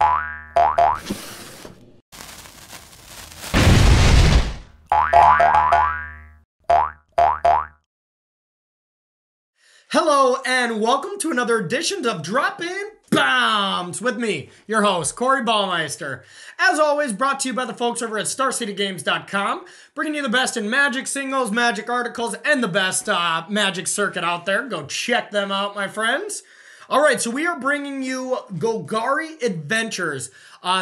Hello and welcome to another edition of Droppin Baums with me, your host, Corey Baumeister. As always, brought to you by the folks over at StarCityGames.com, bringing you the best in Magic singles, Magic articles, and the best Magic circuit out there. Go check them out, my friends. All right, so we are bringing you Golgari Adventures.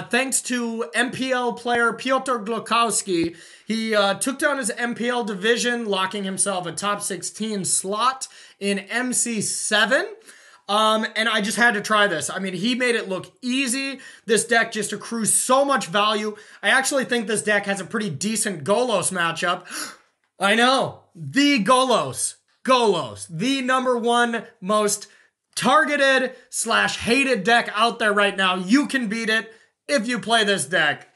Thanks to MPL player Piotr Glukowski. He took down his MPL division, locking himself a top 16 slot in MC7. And I just had to try this. I mean, he made it look easy. This deck just accrues so much value. I actually think this deck has a pretty decent Golos matchup. I know, the Golos. Golos, the #1 most targeted / hated deck out there right now. You can beat it if you play this deck.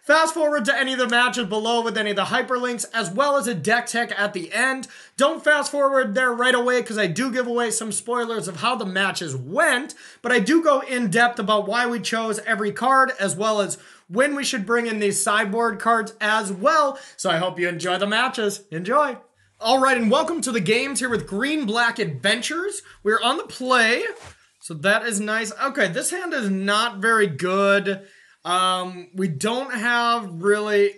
Fast forward to any of the matches below with any of the hyperlinks, as well as a deck tech at the end. Don't fast forward there right away because I do give away some spoilers of how the matches went, but I do go in depth about why we chose every card, as well as when we should bring in these sideboard cards as well. So I hope you enjoy the matches. Enjoy. All right, and welcome to the games here with Green Black Adventures. We're on the play, so that is nice. Okay, this hand is not very good. We don't have really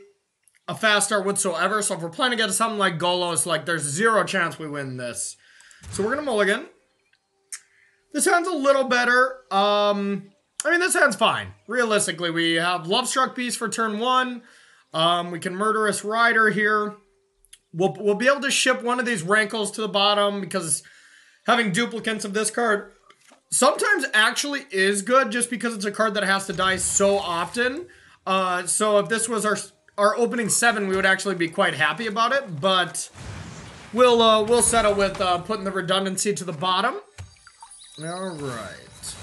a fast start whatsoever, so if we're playing against something like Golos, like there's 0 chance we win this. So we're gonna mulligan. This hand's a little better. I mean, this hand's fine. Realistically, we have Lovestruck Beast for turn 1. We can Murderous Rider here. We'll be able to ship one of these Rankles to the bottom because having duplicates of this card sometimes actually is good just because it's a card that has to die so often. So if this was our opening 7, we would actually be quite happy about it, but we'll settle with putting the redundancy to the bottom. All right.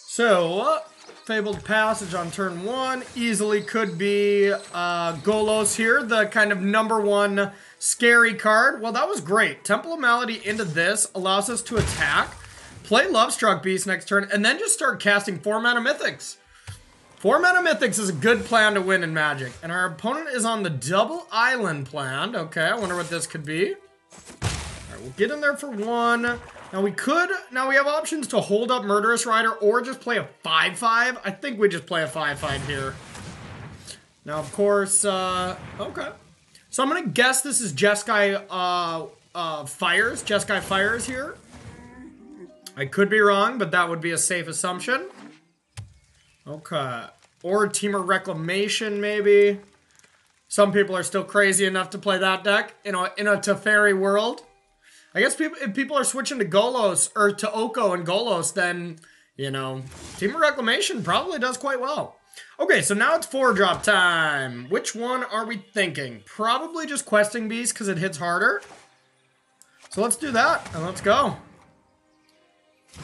So, Fabled Passage on turn 1 easily could be Golos here, the kind of #1 scary card. Well, that was great. Temple of Malady into this allows us to attack, play Lovestruck Beast next turn, and then just start casting 4-mana Mythics. 4-mana Mythics is a good plan to win in Magic. And our opponent is on the double island plan. Okay, I wonder what this could be. All right, we'll get in there for 1. Now we have options to hold up Murderous Rider or just play a 5/5. I think we just play a 5/5 here. Now, of course, okay. So I'm gonna guess this is Jeskai Fires. Jeskai Fires here. I could be wrong, but that would be a safe assumption. Okay. Or Temur Reclamation, maybe. Some people are still crazy enough to play that deck in a Teferi world. I guess if people are switching to Golos, or to Oko and Golos, then, you know, Temur Reclamation probably does quite well. Okay, so now it's 4-drop time. Which one are we thinking? Probably just Questing Beast because it hits harder. So let's do that, and let's go.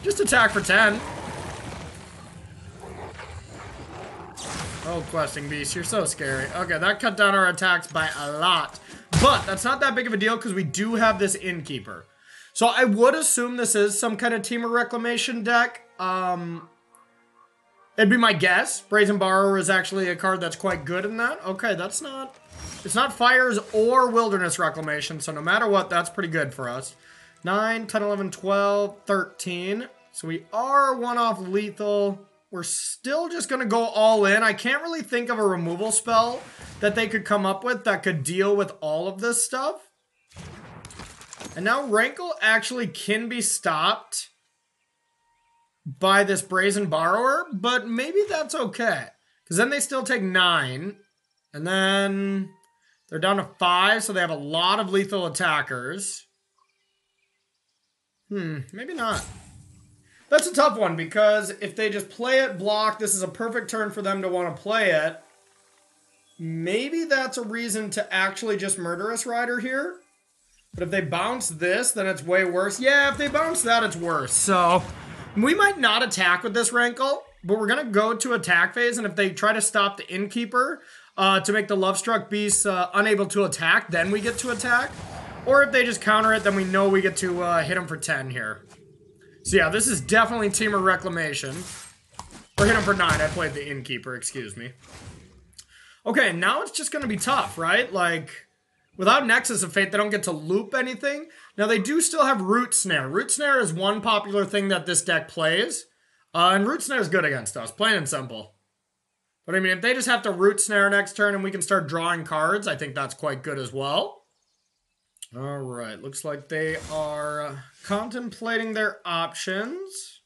Just attack for 10. Oh, Questing Beast, you're so scary. Okay, that cut down our attacks by a lot. But that's not that big of a deal because we do have this Innkeeper. So I would assume this is some kind of Temur Reclamation deck. It'd be my guess. Brazen Borrower is actually a card that's quite good in that. Okay, it's not Fires or Wilderness Reclamation, so no matter what, that's pretty good for us. 9, 10, 11, 12, 13. So we are 1 off lethal. We're still just going to go all in. I can't really think of a removal spell that they could come up with that could deal with all of this stuff. And now Rankle actually can be stopped by this Brazen Borrower, but maybe that's okay. Because then they still take 9, and then they're down to 5, so they have a lot of lethal attackers. Maybe not. That's a tough one, because if they just play it block, this is a perfect turn for them to want to play it. Maybe that's a reason to actually just Murderous Rider here. But if they bounce this, then it's way worse. Yeah, if they bounce that, it's worse. So we might not attack with this Rankle, but we're going to go to attack phase. And if they try to stop the Innkeeper to make the Lovestruck Beast unable to attack, then we get to attack. Or if they just counter it, then we know we get to hit them for 10 here. So yeah, this is definitely Temur Reclamation. Or hit him for 9. I played the Innkeeper, excuse me. Okay, now it's just going to be tough, right? Like, without Nexus of Fate, they don't get to loop anything. Now, they do still have Root Snare. Root Snare is one popular thing that this deck plays. And Root Snare is good against us, plain and simple. But I mean, if they just have to Root Snare next turn and we can start drawing cards, I think that's quite good as well. All right, looks like they are contemplating their options.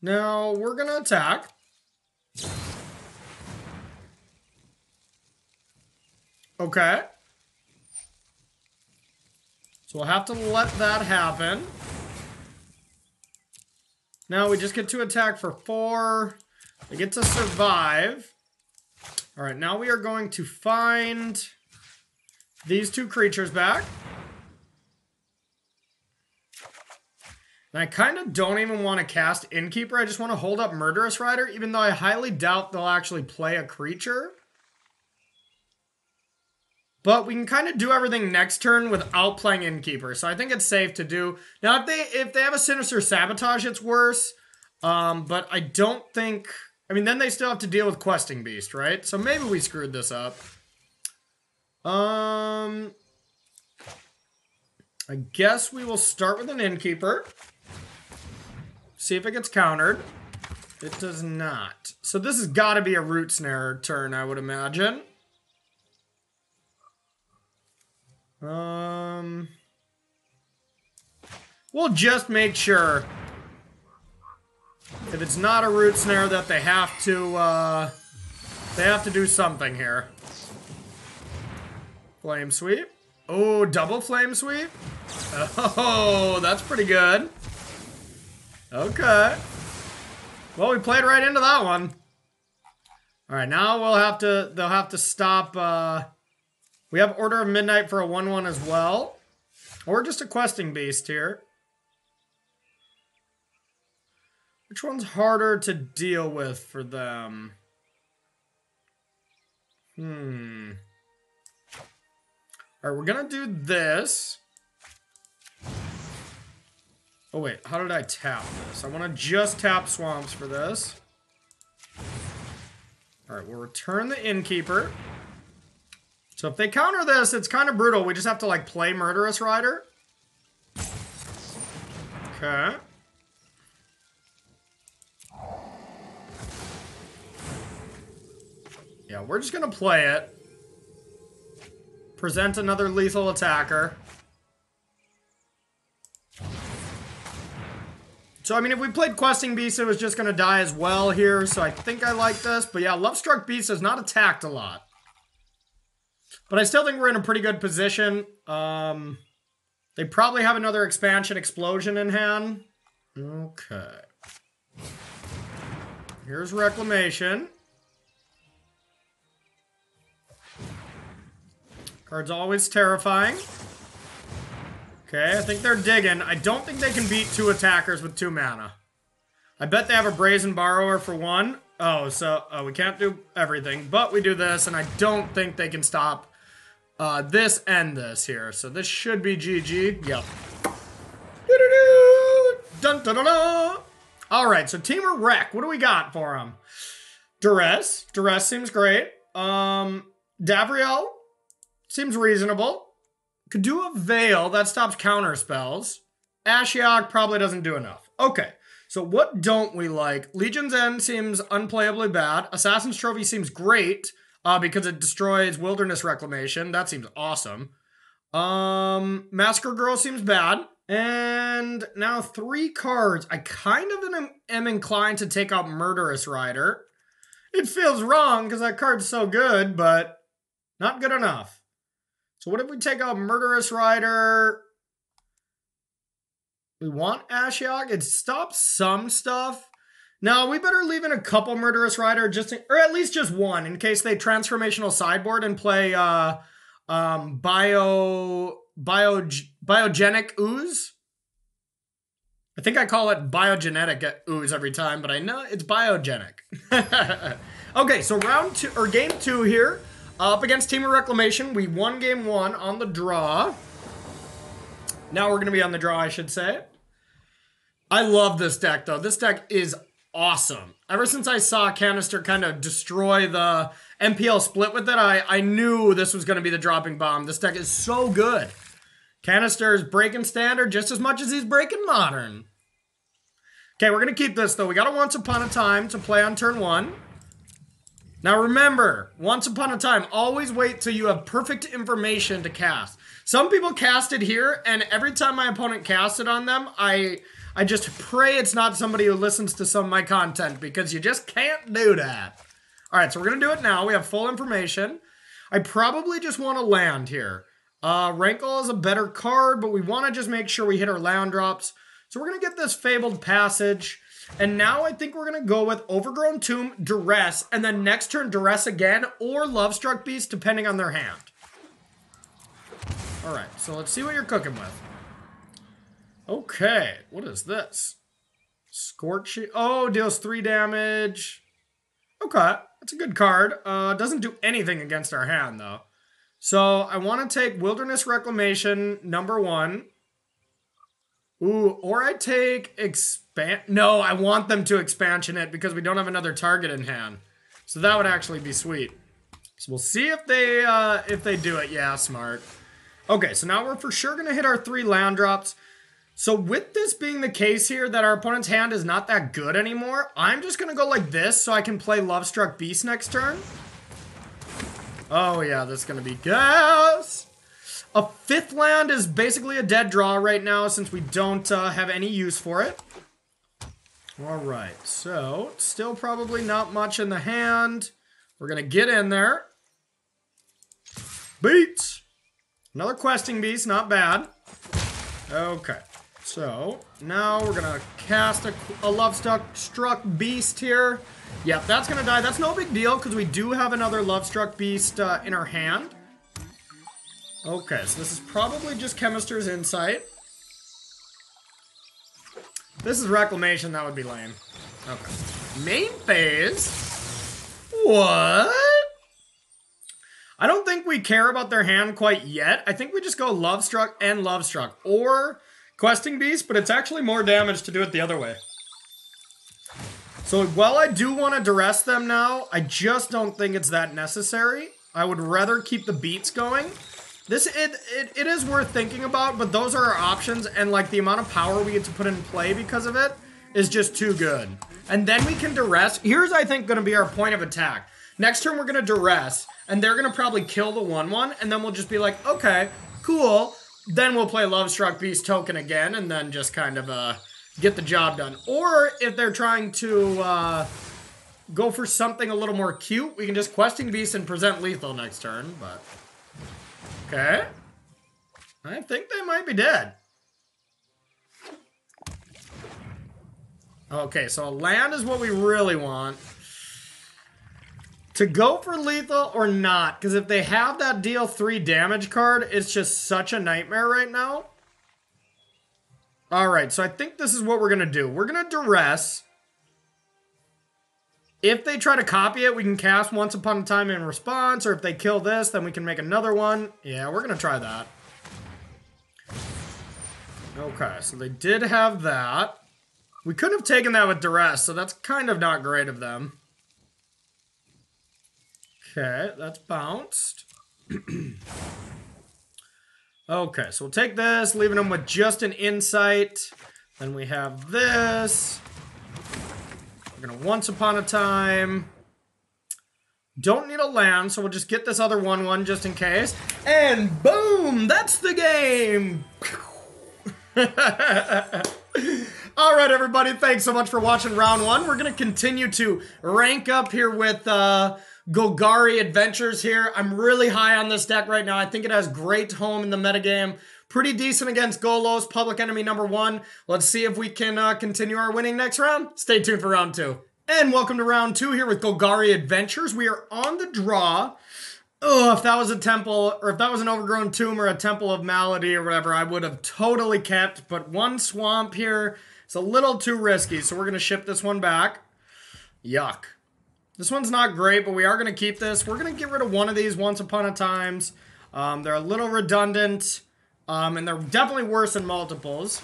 Now, we're going to attack. Okay. So we'll have to let that happen. Now we just get to attack for 4. They get to survive. All right, now we are going to find these 2 creatures back. And I kind of don't even want to cast Innkeeper. I just want to hold up Murderous Rider, even though I highly doubt they'll actually play a creature. But we can kind of do everything next turn without playing Innkeeper. So I think it's safe to do. Now, if they have a Sinister Sabotage, it's worse. But I don't think... I mean, then they still have to deal with Questing Beast, right? So maybe we screwed this up. I guess we will start with an Innkeeper. See if it gets countered. It does not. So this has got to be a Root Snare turn, I would imagine. We'll just make sure if it's not a Root Snare that they have to do something here. Flame Sweep. Oh, double Flame Sweep. Oh, that's pretty good. Okay. Well, we played right into that one. All right, now they'll have to stop. We have Order of Midnight for a 1/1 as well. Or just a Questing Beast here. Which one's harder to deal with for them? All right, we're going to do this. Oh, wait. How did I tap this? I want to just tap Swamps for this. All right, we'll return the Innkeeper. So if they counter this, it's kind of brutal. We just have to, like, play Murderous Rider. Okay. Yeah, we're just going to play it. Present another lethal attacker. So, I mean, if we played Questing Beast, it was just going to die as well here. So I think I like this. But yeah, Lovestruck Beast has not attacked a lot. But I still think we're in a pretty good position. They probably have another expansion explosion in hand. Okay. Here's Reclamation. Card's always terrifying. Okay, I think they're digging. I don't think they can beat 2 attackers with 2 mana. I bet they have a Brazen Borrower for 1. Oh, so we can't do everything. But we do this, and I don't think they can stop this and this here. So this should be GG. Yep. Dun, dun, dun, dun. All right, so Temur Wreck. What do we got for him? Duress. Duress seems great. Davriel seems reasonable. Could do a Veil. That stops counter spells. Ashiok probably doesn't do enough. Okay, so what don't we like? Legion's End seems unplayably bad. Assassin's Trophy seems great because it destroys Wilderness Reclamation. That seems awesome. Massacre Girl seems bad. And now 3 cards. I kind of am inclined to take out Murderous Rider. It feels wrong because that card's so good, but not good enough. So what if we take out Murderous Rider? We want Ashiok. It stops some stuff. Now, we better leave in a couple Murderous Rider, or at least just one, in case they transformational sideboard and play Biogenic Ooze. I think I call it Biogenetic Ooze every time, but I know it's Biogenic. Okay, so game 2 here. Up against Temur Reclamation. We won game 1 on the draw. Now we're going to be on the draw, I should say. I love this deck, though. This deck is awesome. Ever since I saw Canister kind of destroy the MPL split with it, I knew this was going to be the Dropping Bomb. This deck is so good. Canister is breaking standard just as much as he's breaking modern. Okay, we're going to keep this, though. We got a Once Upon a Time to play on turn 1. Now remember, Once Upon a Time, always wait till you have perfect information to cast. Some people cast it here, and every time my opponent casts it on them, I just pray it's not somebody who listens to some of my content, because you just can't do that. Alright, so we're going to do it now. We have full information. I probably just want to land here. Rankle is a better card, but we want to just make sure we hit our land drops. So we're going to get this Fabled Passage. And now I think we're going to go with Overgrown Tomb, Duress, and then next turn Duress again, or Lovestruck Beast, depending on their hand. Alright, so let's see what you're cooking with. Okay, what is this? Scorching. Oh, deals 3 damage. Okay, that's a good card. Doesn't do anything against our hand, though. So I want to take Wilderness Reclamation, number 1. Ooh, or I take No, I want them to expansion it because we don't have another target in hand. So that would actually be sweet. So we'll see if they do it. Yeah, smart. Okay, so now we're for sure going to hit our 3 land drops. So with this being the case here, that our opponent's hand is not that good anymore, I'm just going to go like this so I can play Lovestruck Beast next turn. Oh yeah, this is going to be gas. A 5th land is basically a dead draw right now since we don't have any use for it. Alright, so still probably not much in the hand. We're going to get in there. Beats! Another Questing Beast, not bad. Okay, so now we're going to cast a Lovestruck Beast here. Yep, that's going to die. That's no big deal because we do have another Lovestruck Beast in our hand. Okay, so this is probably just Chemister's Insight. This is Reclamation, that would be lame. Okay. Main phase? What? I don't think we care about their hand quite yet. I think we just go Lovestruck and Lovestruck. Or Questing Beast, but it's actually more damage to do it the other way. So while I do want to duress them now, I just don't think it's that necessary. I would rather keep the beats going. It is worth thinking about, but those are our options, and like the amount of power we get to put in play because of it is just too good. And then we can duress. Here's, I think, going to be our point of attack. Next turn, we're going to duress, and they're going to probably kill the 1/1, and then we'll just be like, okay, cool. Then we'll play Lovestruck Beast token again, and then just kind of get the job done. Or if they're trying to go for something a little more cute, we can just Questing Beast and present lethal next turn, but... Okay. I think they might be dead. Okay, so a land is what we really want. To go for lethal or not, because if they have that deal 3 damage card, it's just such a nightmare right now. Alright, so I think this is what we're going to do. We're going to duress. If they try to copy it, we can cast Once Upon a Time in response, or if they kill this, then we can make another one. Yeah, we're going to try that. Okay, so they did have that. We could have taken that with duress, so that's kind of not great of them. Okay, that's bounced. Okay, so we'll take this, leaving them with just an Insight. Then we have this. We're gonna Once Upon a Time. Don't need a land, so we'll just get this other 1/1 just in case. And boom! That's the game! Alright, everybody, thanks so much for watching round 1. We're gonna continue to rank up here with Golgari Adventures here. I'm really high on this deck right now. I think it has great home in the metagame. Pretty decent against Golos, public enemy number 1. Let's see if we can continue our winning next round. Stay tuned for round 2. And welcome to round 2 here with Golgari Adventures. We are on the draw. Oh, if that was a temple, or if that was an Overgrown Tomb or a Temple of Malady or whatever, I would have totally kept. But 1 swamp here is a little too risky, so we're going to ship this one back. Yuck. This one's not great, but we are going to keep this. We're going to get rid of one of these Once Upon a Times. They're a little redundant. And they're definitely worse than multiples.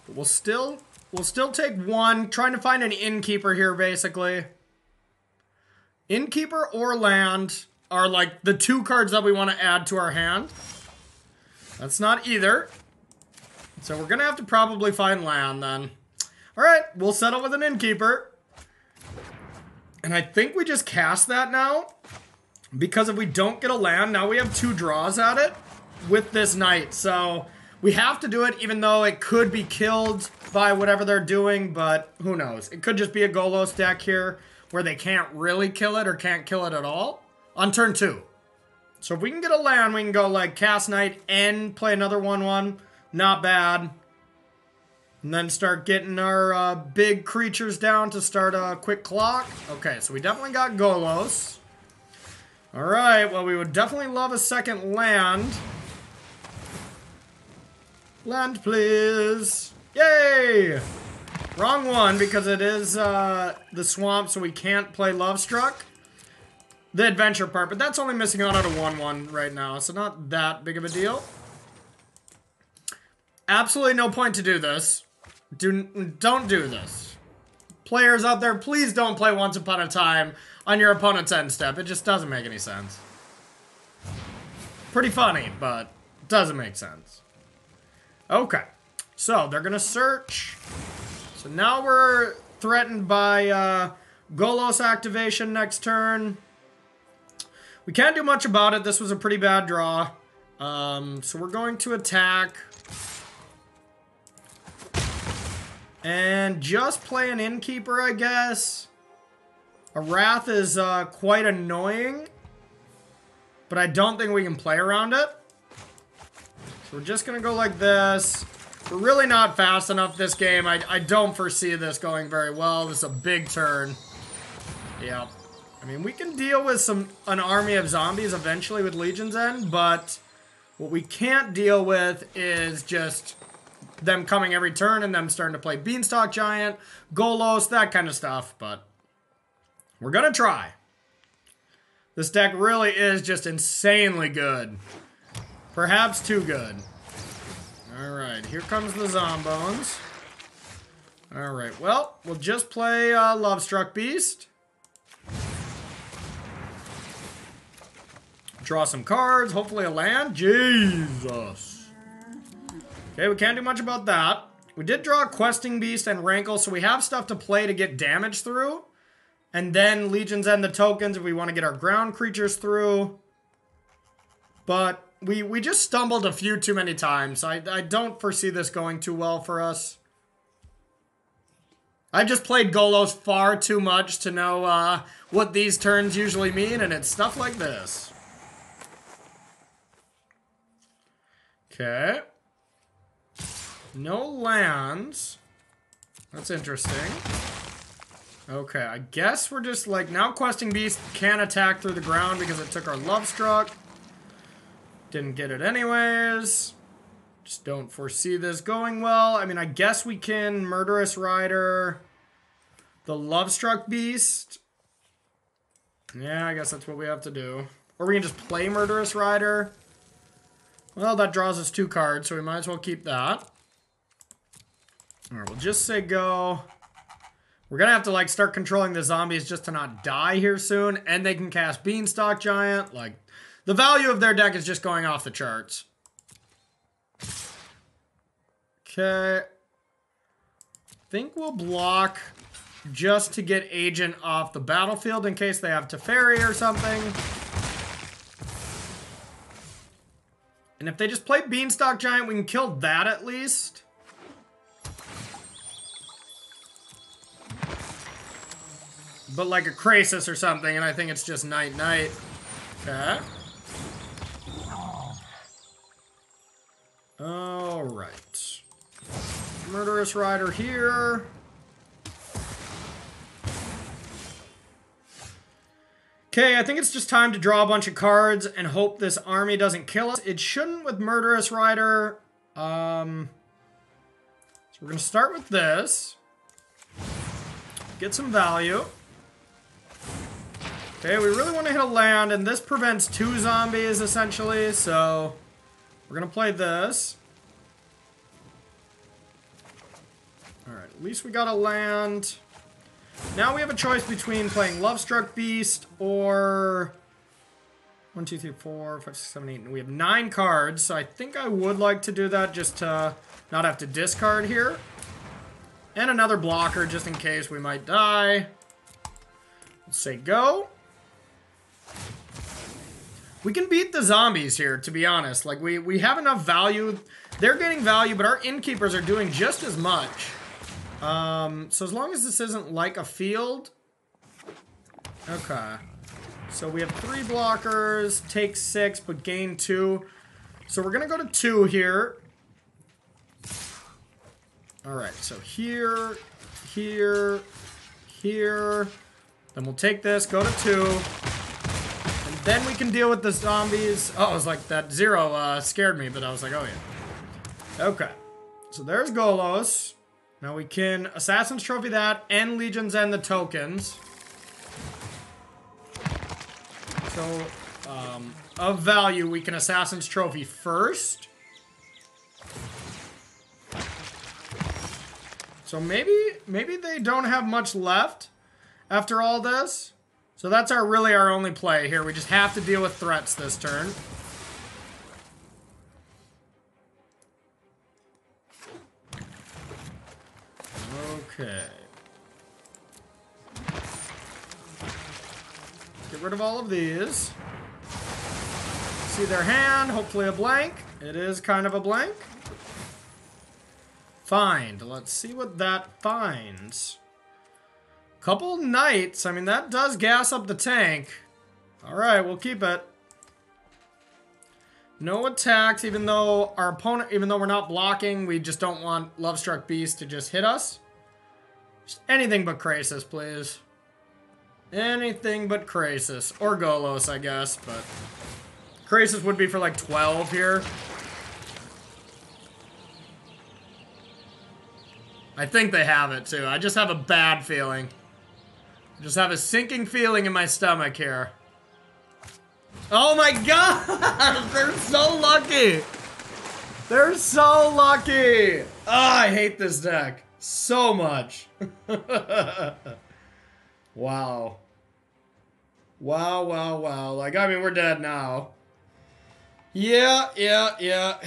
But we'll still We'll still take one. Trying to find an innkeeper here, basically. Innkeeper or land are like the two cards that we want to add to our hand. That's not either. So we're going to have to probably find land then. Alright, we'll settle with an innkeeper. And I think we just cast that now. Because if we don't get a land, now we have 2 draws at it with this knight. So we have to do it even though it could be killed by whatever they're doing. But who knows? It could just be a Golos deck here where they can't really kill it or can't kill it at all on turn 2. So if we can get a land, we can go like cast knight and play another 1/1. Not bad. And then start getting our big creatures down to start a quick clock. Okay, so we definitely got Golos. Alright, well we would definitely love a second land. Land, please. Yay! Wrong one because it is the swamp, so we can't play Love Struck. The adventure part, but that's only missing out on a 1/1 right now, so not that big of a deal. Absolutely no point to do this. Don't do this. Players out there, please don't play Once Upon a Time on your opponent's end step. It just doesn't make any sense. Pretty funny, but doesn't make sense. Okay, so they're gonna search. So now we're threatened by Golos activation next turn. We can't do much about it. This was a pretty bad draw. So we're going to attack. And just play an innkeeper, I guess. A Wrath is quite annoying. But I don't think we can play around it. So we're just going to go like this. We're really not fast enough this game. I don't foresee this going very well. This is a big turn. Yeah. I mean, we can deal with an army of zombies eventually with Legion's End. But what we can't deal with is just them coming every turn and them starting to play Beanstalk Giant, Golos, that kind of stuff. But we're going to try. This deck really is just insanely good. Perhaps too good. Alright, here comes the Zombones. Alright, well, we'll just play Lovestruck Beast. Draw some cards, hopefully a land. Jesus. Okay, we can't do much about that. We did draw a Questing Beast and Rankle, so we have stuff to play to get damage through. And then Legion's End the tokens if we want to get our ground creatures through. But we just stumbled a few too many times. I don't foresee this going too well for us. I just played Golos far too much to know what these turns usually mean, and it's stuff like this. Okay. No lands. That's interesting. Okay, I guess we're just like, now Questing Beast can't attack through the ground because it took our Love Struck. Didn't get it anyways. Just don't foresee this going well. I mean, I guess we can Murderous Rider the Love Struck Beast. Yeah, I guess that's what we have to do. Or we can just play Murderous Rider. Well, that draws us 2 cards, so we might as well keep that. Alright, we'll just say go. We're gonna have to, like, start controlling the zombies just to not die here soon. And they can cast Beanstalk Giant. Like, the value of their deck is just going off the charts. Okay. Think we'll block just to get Agent off the battlefield in case they have Teferi or something. And if they just play Beanstalk Giant, we can kill that at least. But like a Krasis or something, and I think it's just night-night. Okay. Alright. Murderous Rider here. Okay, I think it's just time to draw a bunch of cards and hope this army doesn't kill us. It shouldn't with Murderous Rider. So we're going to start with this. Get some value. Okay, we really want to hit a land, and this prevents 2 zombies, essentially, so we're going to play this. Alright, at least we got a land. Now we have a choice between playing Lovestruck Beast or 1, 2, 3, 4, 5, 6, 7, 8. And we have 9 cards, so I think I would like to do that just to not have to discard here. And another blocker just in case we might die. Let's say go. We can beat the zombies here, to be honest. Like, we have enough value. They're getting value, but our innkeepers are doing just as much. So as long as this isn't like a field. Okay. So we have 3 blockers, take 6, but gain 2. So we're going to go to 2 here. Alright, so here, here, here. Then we'll take this, go to 2. And then we can deal with the zombies. Oh, it was like that 0 scared me, but I was like, oh yeah. Okay. So there's Golos. Now we can Assassin's Trophy that and Legion's End the tokens. So, of value, we can Assassin's Trophy first. So maybe they don't have much left after all this. So that's really our only play here. We just have to deal with threats this turn. Okay. Get rid of all of these. See their hand, hopefully a blank. It is kind of a blank. Find. Let's see what that finds. Couple knights. I mean, that does gas up the tank. Alright, we'll keep it. No attacks, even though our opponent, even though we're not blocking, we just don't want Lovestruck Beast to just hit us. Just anything but Krasis, please. Anything but Krasis. Or Golos, I guess, but Krasis would be for like 12 here. I think they have it too. I just have a bad feeling. I just have a sinking feeling in my stomach here. Oh my god! They're so lucky! They're so lucky! Oh, I hate this deck so much. Wow. Wow, wow, wow. Like, I mean, we're dead now. Yeah.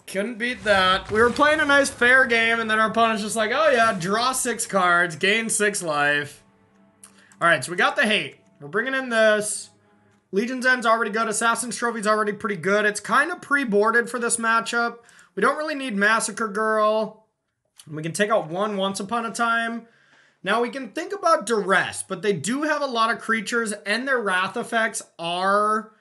Couldn't beat that. We were playing a nice fair game, and then our opponent's just like, oh yeah, draw 6 cards, gain 6 life. Alright, so we got the hate. We're bringing in this. Legion's End's already good. Assassin's Trophy's already pretty good. It's kind of pre-boarded for this matchup. We don't really need Massacre Girl. We can take out 1 once upon a time. Now we can think about Duress, but they do have a lot of creatures, and their Wrath effects are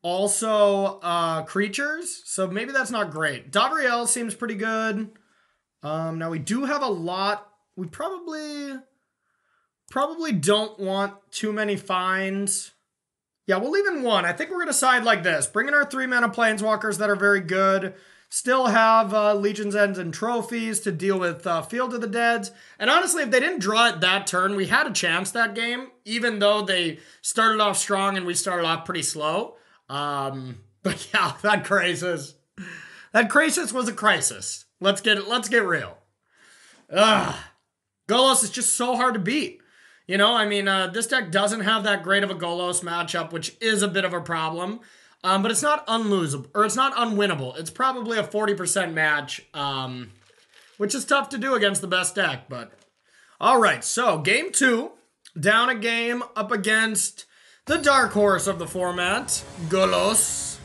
also creatures, so maybe that's not great. Davriel seems pretty good. Now we do have a lot. We probably don't want too many finds. Yeah, we'll leave in 1. I think we're going to side like this. Bring in our 3-mana Planeswalkers that are very good. Still have Legion's Ends and trophies to deal with Field of the Deads. And honestly, if they didn't draw it that turn, we had a chance that game, even though they started off strong and we started off pretty slow. But yeah, that Krasis was a crisis. Let's get real. Golos is just so hard to beat. You know, I mean, this deck doesn't have that great of a Golos matchup, which is a bit of a problem. But it's not unlosable, or it's not unwinnable. It's probably a 40% match, which is tough to do against the best deck, but... Alright, so game 2, down a game up against the dark horse of the format, Golos.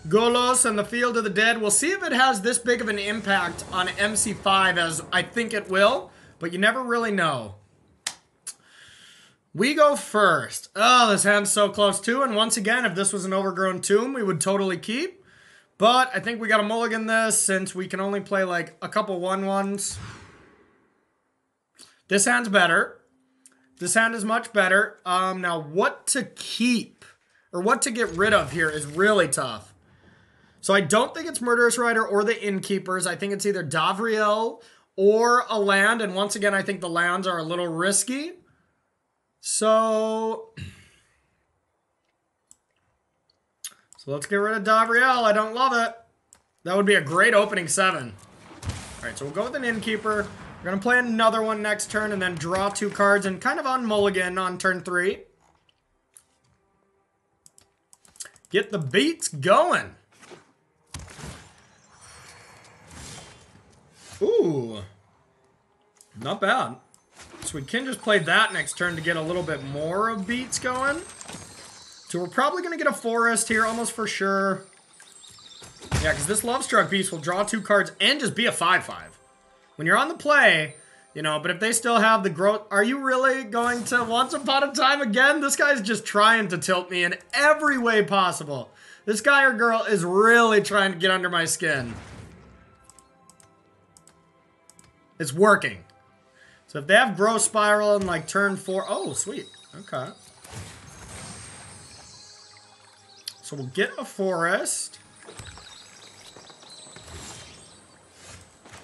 Golos and the Field of the Dead. We'll see if it has this big of an impact on MC5 as I think it will, but you never really know. We go first. Oh, this hand's so close too. And once again, if this was an overgrown tomb, we would totally keep. But I think we got to mulligan this since we can only play like a couple 1/1s. This hand's better. This hand is much better. Now, what to keep or what to get rid of here is really tough. So I don't think it's Murderous Rider or the Innkeepers. I think it's either Davriel or a land. And once again, I think the lands are a little risky. So let's get rid of Davriel. I don't love it. That would be a great opening 7. All right, so we'll go with an Innkeeper. We're going to play another one next turn and then draw 2 cards and kind of on mulligan on turn 3. Get the beats going. Ooh. Not bad. So we can just play that next turn to get a little bit more of beats going. So we're probably going to get a forest here, almost for sure. Yeah, because this Love Struck beast will draw 2 cards and just be a 5/5. When you're on the play, you know, but if they still have the growth... Are you really going to Once Upon a Time again? This guy's just trying to tilt me in every way possible. This guy or girl is really trying to get under my skin. It's working. So if they have Growth Spiral in like turn 4... Oh, sweet. Okay. So we'll get a forest.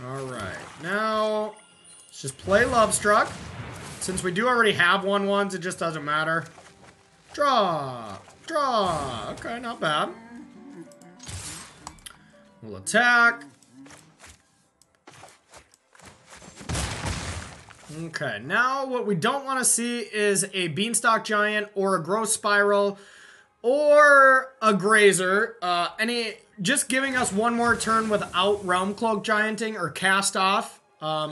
Alright. Now, let's just play Love Struck. Since we do already have 1/1s, it just doesn't matter. Draw. Draw. Okay, not bad. We'll attack. Okay, now what we don't want to see is a Beanstalk Giant or a Growth Spiral or a Grazer. Just giving us one more turn without Realm Cloak Gianting or Cast Off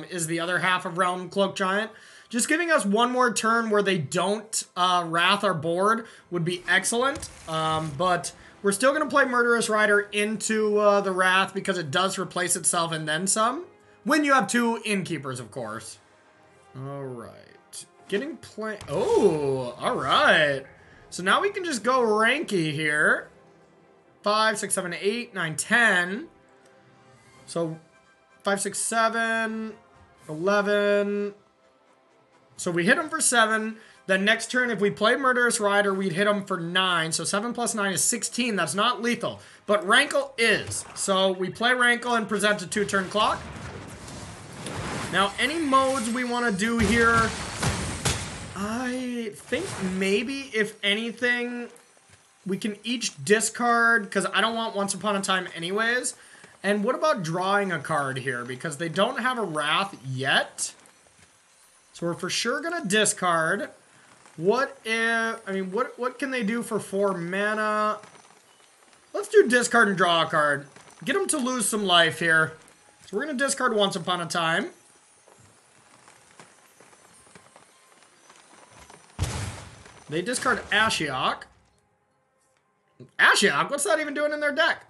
is the other half of Realm Cloak Giant. Just giving us one more turn where they don't Wrath our board would be excellent. But we're still going to play Murderous Rider into the Wrath because it does replace itself and then some. When you have 2 Innkeepers, of course. Alright. Getting play... Oh, alright. So now we can just go Ranky here. 5, 6, 7, 8, 9, 10. So 5, 6, 7, 11. So we hit him for 7. Then next turn, if we play Murderous Rider, we'd hit him for 9. So 7 plus 9 is 16. That's not lethal. But Rankle is. So we play Rankle and present a 2-turn clock. Now, any modes we want to do here, I think maybe, if anything, we can each discard, because I don't want Once Upon a Time anyways. And what about drawing a card here? Because they don't have a Wrath yet. So we're for sure going to discard. What if, I mean, what can they do for 4 mana? Let's do discard and draw a card. Get them to lose some life here. So we're going to discard Once Upon a Time. They discard Ashiok. Ashiok? What's that even doing in their deck?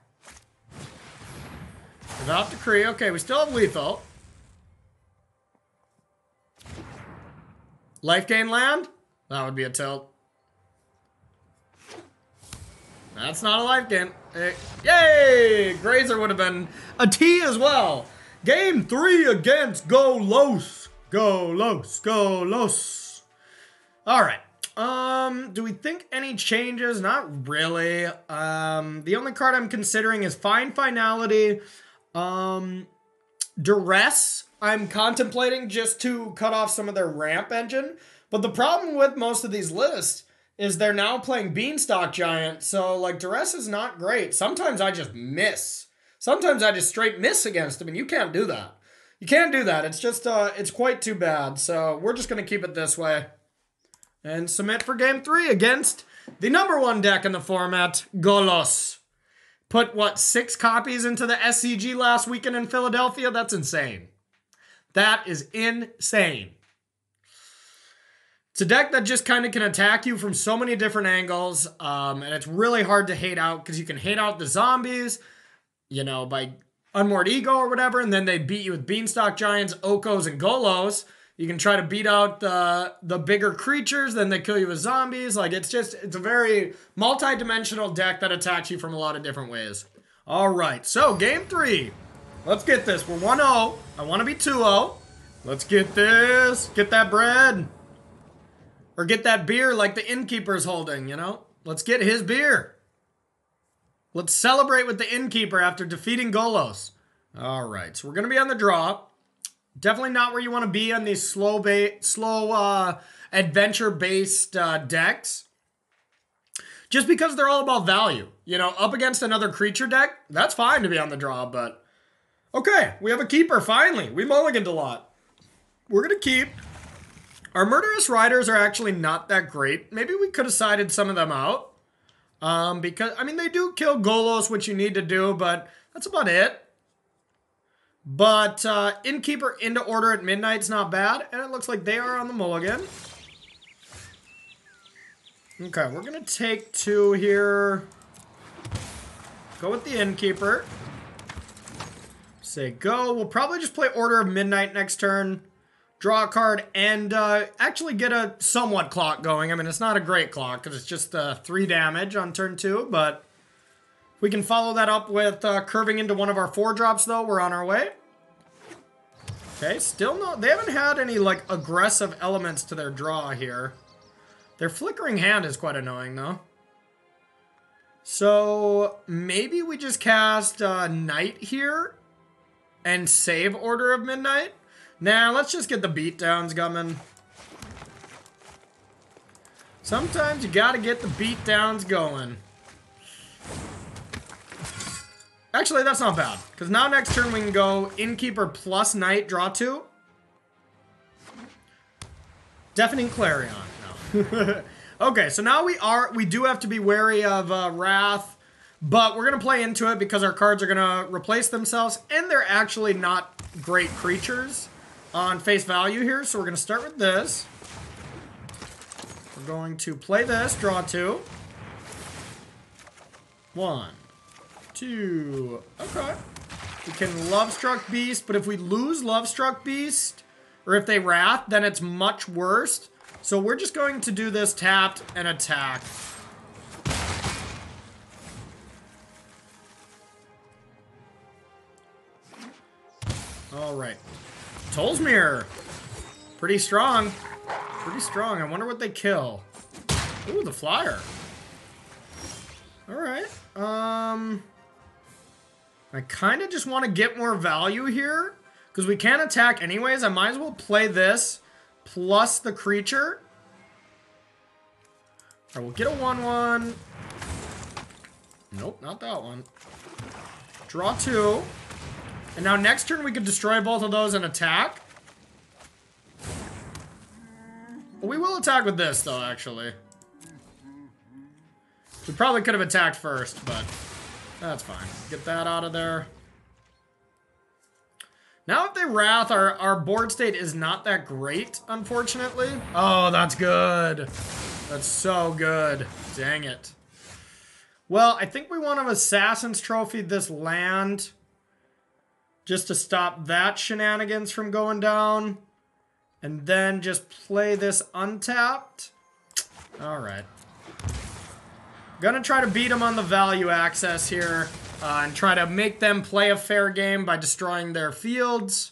Without Decree. Okay, we still have lethal. Life gain land? That would be a tilt. That's not a life gain. Yay! Grazer would have been a T as well. Game 3 against Golos. Golos. Golos. Alright. Do we think any changes? Not really. The only card I'm considering is Fine Finality. Duress, I'm contemplating just to cut off some of their ramp engine. But the problem with most of these lists is they're now playing Beanstalk Giant. So, like, Duress is not great. Sometimes I just miss. Sometimes I just straight miss against them, and you can't do that. You can't do that. It's just, it's quite too bad. So, we're just going to keep it this way. And submit for game 3 against the #1 deck in the format, Golos. Put, what, 6 copies into the SCG last weekend in Philadelphia? That's insane. That is insane. It's a deck that just kind of can attack you from so many different angles, and it's really hard to hate out, because you can hate out the zombies, you know, by Unmoored Ego or whatever, and then they beat you with Beanstalk Giants, Okos, and Golos. You can try to beat out the bigger creatures, then they kill you with zombies. Like, it's a very multi-dimensional deck that attacks you from a lot of different ways. All right, so game 3. Let's get this. We're 1-0. I want to be 2-0. Let's get this. Get that bread. Or get that beer like the innkeeper's holding, you know? Let's get his beer. Let's celebrate with the innkeeper after defeating Golos. All right, so we're going to be on the draw. Definitely not where you want to be on these slow adventure-based decks. Just because they're all about value. You know, up against another creature deck, that's fine to be on the draw, but... Okay, we have a keeper, finally. We mulliganed a lot. we're going to keep. Our Murderous Riders are actually not that great. Maybe we could have sided some of them out. Because, I mean, they do kill Golos, which you need to do, but that's about it. But Innkeeper into Order at Midnight's not bad, and it looks like they are on the mulligan. Okay, we're going to take 2 here. Go with the Innkeeper. Say go. We'll probably just play Order of Midnight next turn. Draw a card and actually get a somewhat clock going. I mean, it's not a great clock because it's just 3 damage on turn 2, but we can follow that up with curving into one of our 4 drops, though. We're on our way. Okay, still no... They haven't had any, like, aggressive elements to their draw here. Their Flickering Hand is quite annoying, though. So, maybe we just cast Knight here and save Order of Midnight? Nah, let's just get the beatdowns coming. Sometimes you gotta get the beatdowns going. Actually, that's not bad. Because now next turn we can go Innkeeper plus Knight, draw 2. Deafening Clarion. No. Okay, so now we do have to be wary of Wrath. But we're going to play into it because our cards are going to replace themselves. And they're actually not great creatures on face value here. So we're going to start with this. We're going to play this, draw 2. 1, 2. Okay. We can Lovestruck Beast, but if we lose Lovestruck Beast, or if they Wrath, then it's much worse. So we're just going to do this tapped and attack. Alright. Tolsmere. Pretty strong. Pretty strong. I wonder what they kill. Ooh, the Flyer. Alright. I kind of just want to get more value here. Because we can't attack anyways. I might as well play this plus the creature. Alright, we'll get a 1/1. Nope, not that one. Draw 2. And now next turn we could destroy both of those and attack. We will attack with this though, actually. We probably could have attacked first, but that's fine. Get that out of there. Now if they Wrath, our board state is not that great, unfortunately. Oh, that's good. That's so good. Dang it. Well, I think we want to Assassin's Trophy this land just to stop that shenanigans from going down. And then just play this untapped. Alright. Gonna try to beat them on the value access here. And try to make them play a fair game by destroying their fields.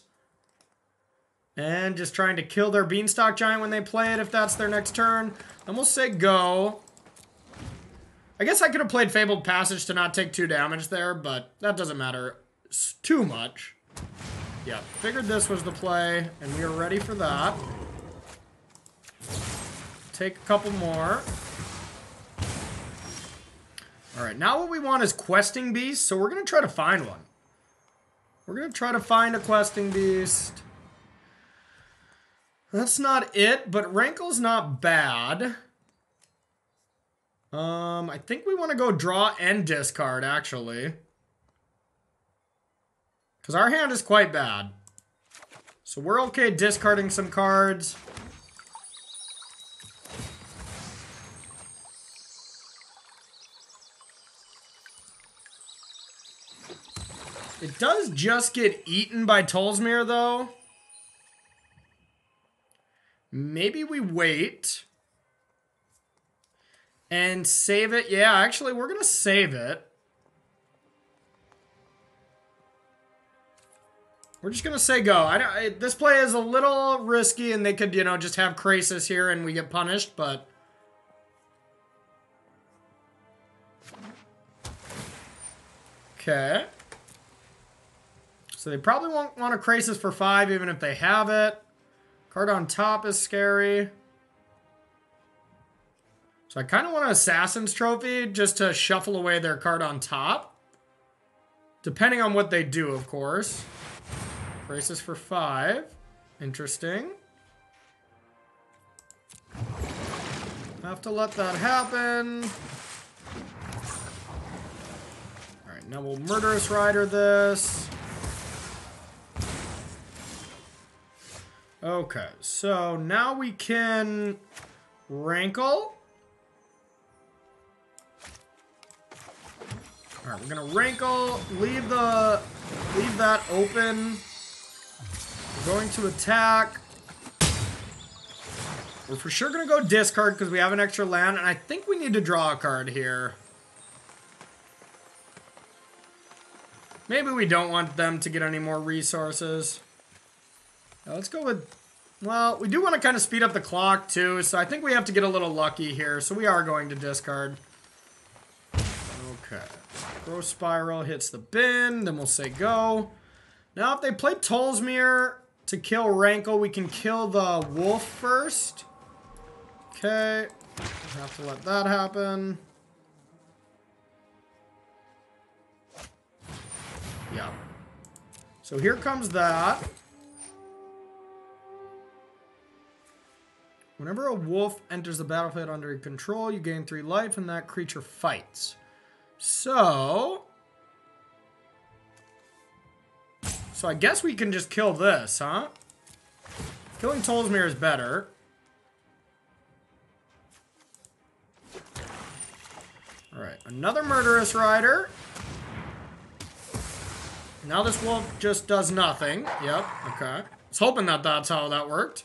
And just trying to kill their Beanstalk Giant when they play it if that's their next turn. Then we'll say go. I guess I could have played Fabled Passage to not take 2 damage there, but that doesn't matter too much. Yeah, figured this was the play, and we are ready for that. Take a couple more. Alright, now what we want is Questing Beast, so we're going to try to find one. We're going to try to find a Questing Beast. That's not it, but Rankle's not bad. I think we want to go draw and discard, actually. Because our hand is quite bad. So we're okay discarding some cards. It does just get eaten by Tolsmere, though. Maybe we wait. And save it. Yeah, actually, we're going to save it. We're just going to say go. This play is a little risky, and they could, you know, just have Krasis here and we get punished, but... Okay. So they probably won't want a Krasis for 5, even if they have it. Card on top is scary. So I kind of want an Assassin's Trophy just to shuffle away their card on top. Depending on what they do, of course. Krasis for 5. Interesting. Have to let that happen. Alright, now we'll Murderous Rider this. Okay, so now we can Rankle. Alright, we're gonna Rankle, leave that open. We're going to attack. We're for sure gonna go discard because we have an extra land, and I think we need to draw a card here. Maybe we don't want them to get any more resources. Now let's go with... Well, we do want to kind of speed up the clock too, so I think we have to get a little lucky here. So we are going to discard. Okay. Growth Spiral hits the bin, then we'll say go. Now if they play Tolsmere to kill Rankle, we can kill the wolf first. Okay. Have to let that happen. Yeah. So here comes that. Whenever a wolf enters the battlefield under your control, you gain 3 life and that creature fights. So I guess we can just kill this, huh? Killing Tolsmere is better. Alright, another Murderous Rider. Now this wolf just does nothing. Yep, okay. I was hoping that that's how that worked.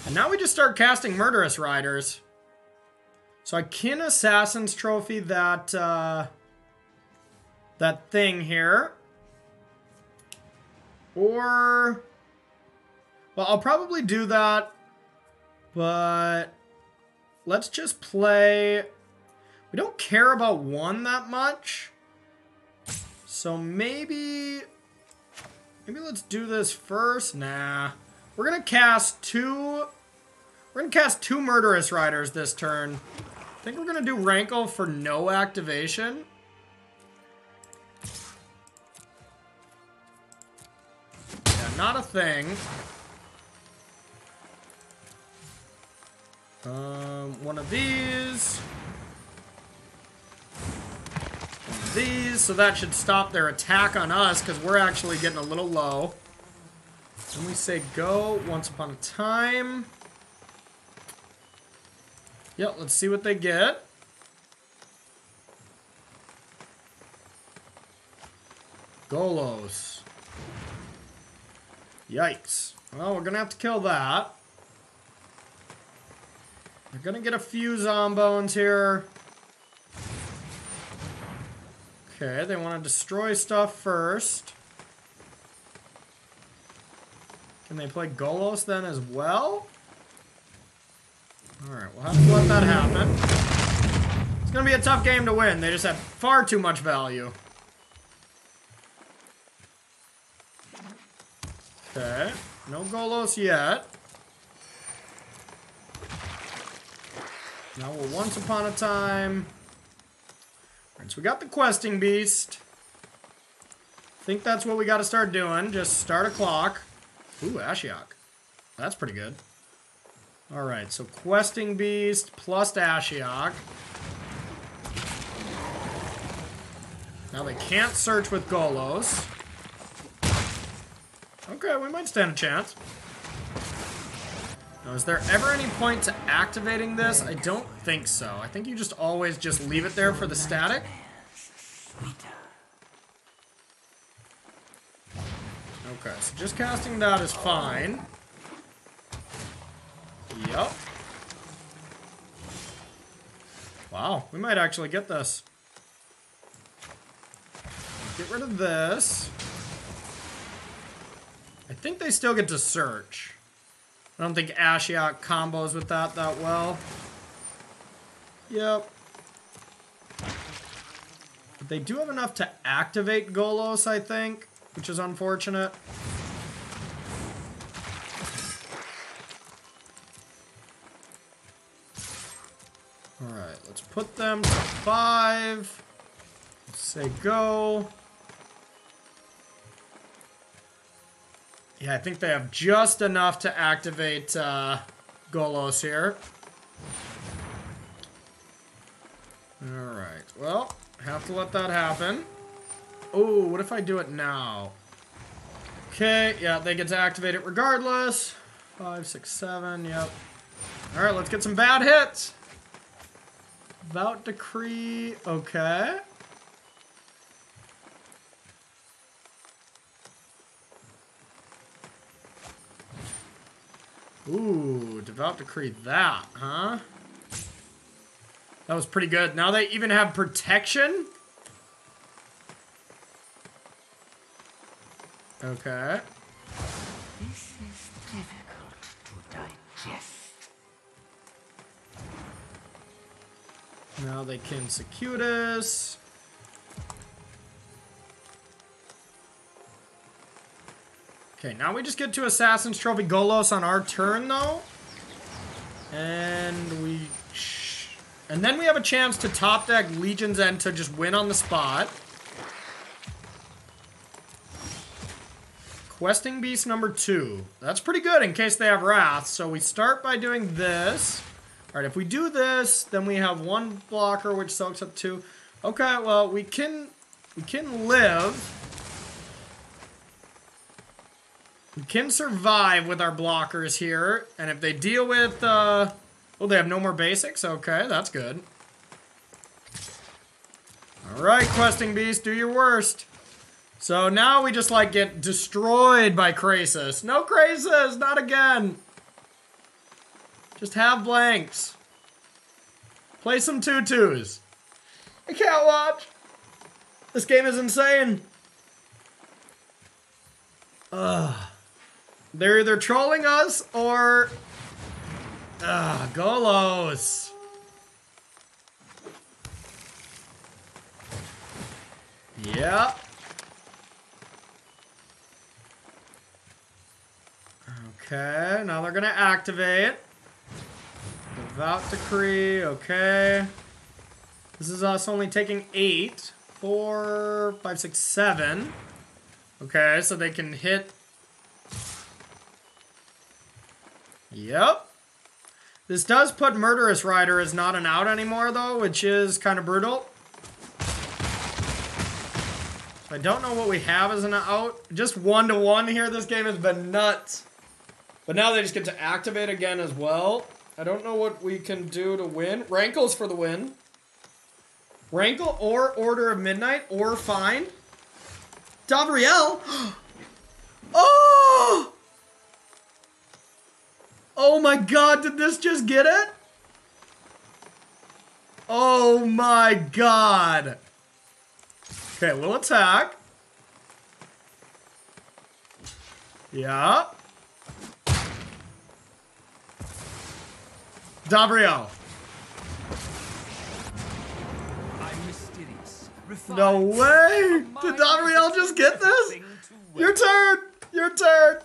And now we just start casting Murderous Riders. So I can Assassin's Trophy that, that thing here. Or... Well, I'll probably do that. But... Let's just play... We don't care about 1 that much. So maybe... Maybe let's do this first. Nah. We're gonna cast 2... We're gonna cast 2 Murderous Riders this turn. I think we're gonna do Rankle for no activation. Yeah, not a thing. One of these. One of these. So that should stop their attack on us because we're actually getting a little low. And we say go once upon a time. Yep, let's see what they get. Golos. Yikes. Well, we're gonna have to kill that. They're gonna get a few Zombones here. Okay, they want to destroy stuff first. Can they play Golos then as well? Alright, we'll have to let that happen. It's gonna be a tough game to win. They just have far too much value. Okay, no Golos yet. Now we're once upon a time. Alright, so we got the Questing Beast. I think that's what we gotta start doing. Just start a clock. Ooh, Ashiok. That's pretty good. Alright, so Questing Beast plus Ashiok. Now they can't search with Golos. Okay, we might stand a chance. Now, is there ever any point to activating this? I don't think so. I think you just always just leave it there for the static. Okay, so just casting that is fine. Yup. Wow, we might actually get this. Get rid of this. I think they still get to search. I don't think Ashiok combos with that well. Yep. But they do have enough to activate Golos, I think, which is unfortunate. Alright, let's put them to 5. Let's say go. Yeah, I think they have just enough to activate Golos here. Alright, well, have to let that happen. Oh, what if I do it now? Okay, yeah, they get to activate it regardless. 5, 6, 7, yep. Alright, let's get some bad hits. Devout Decree, okay. Ooh, Devout Decree that, huh? That was pretty good. Now they even have protection? Okay. This is difficult to digest. Now they can Secutus. Okay, now we just get to Assassin's Trophy Golos on our turn, though. And then we have a chance to top deck Legion's End to just win on the spot. Questing Beast number 2. That's pretty good in case they have Wrath. So we start by doing this. Alright, if we do this, then we have 1 blocker which soaks up 2. Okay, well, we can live. We can survive with our blockers here. And if they deal with, oh, they have no more basics? Okay, that's good. Alright, Questing Beast, do your worst. So now we just, like, get destroyed by Krasis. No Krasis! Not again! Just have blanks. Play some 2/2s. I can't watch! This game is insane. Ugh. They're either trolling us or... Golos. Yeah. Okay, now they're gonna activate. Devout Decree, okay. This is us only taking 8. 4, 5, 6, 7. Okay, so they can hit. Yep. This does put Murderous Rider as not an out anymore, though, which is kind of brutal. I don't know what we have as an out. Just 1-1 here. This game has been nuts. But now they just get to activate again as well. I don't know what we can do to win. Rankle's for the win. Rankle or Order of Midnight or Find. Davriel. Oh! Oh my god, did this just get it? Oh my god. Okay, we'll attack. Yeah. Davriel. I'm mysterious. No way! Did Davriel just get this? Your turn! Your turn!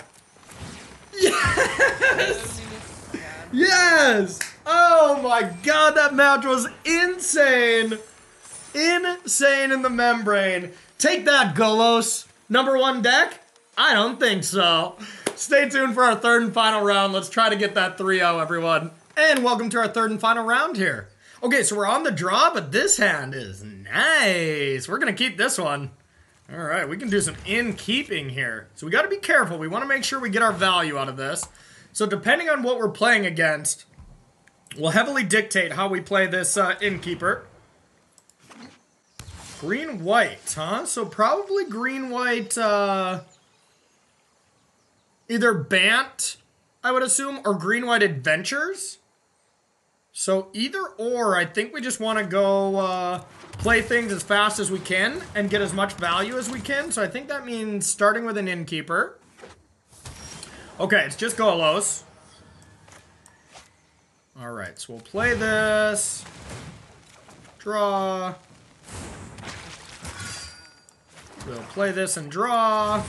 Yes! Yes! Oh my god, that match was insane! Insane in the membrane. Take that, Golos. Number 1 deck? I don't think so. Stay tuned for our 3rd and final round. Let's try to get that 3-0, everyone. And welcome to our 3rd and final round here. Okay, so we're on the draw, but this hand is nice. We're going to keep this one. All right, we can do some in-keeping here. So we got to be careful. We want to make sure we get our value out of this. So depending on what we're playing against, will heavily dictate how we play this innkeeper. Green-white, huh? So probably green-white, either Bant, I would assume, or green-white Adventures. So either or, I think we just want to go play things as fast as we can and get as much value as we can. So I think that means starting with an innkeeper. Okay, it's just Golos. Alright, so we'll play this. Draw. We'll play this and draw.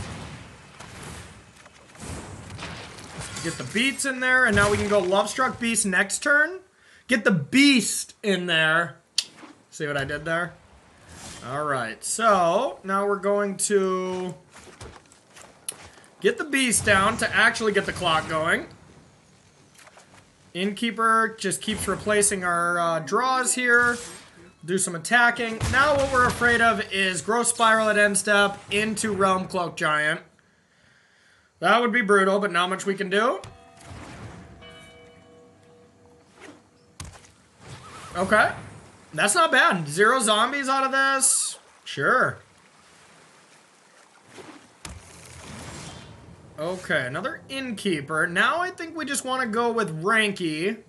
Get the beats in there, and now we can go Lovestruck Beast next turn. Get the beast in there. See what I did there? Alright, so now we're going to Get the beast down to actually get the clock going. Innkeeper just keeps replacing our draws here. Do some attacking. Now what we're afraid of is Growth Spiral at end step into Realm Cloak Giant. That would be brutal, but not much we can do. Okay. That's not bad. 0 zombies out of this. Sure. Okay, another Innkeeper. Now I think we just want to go with Ranky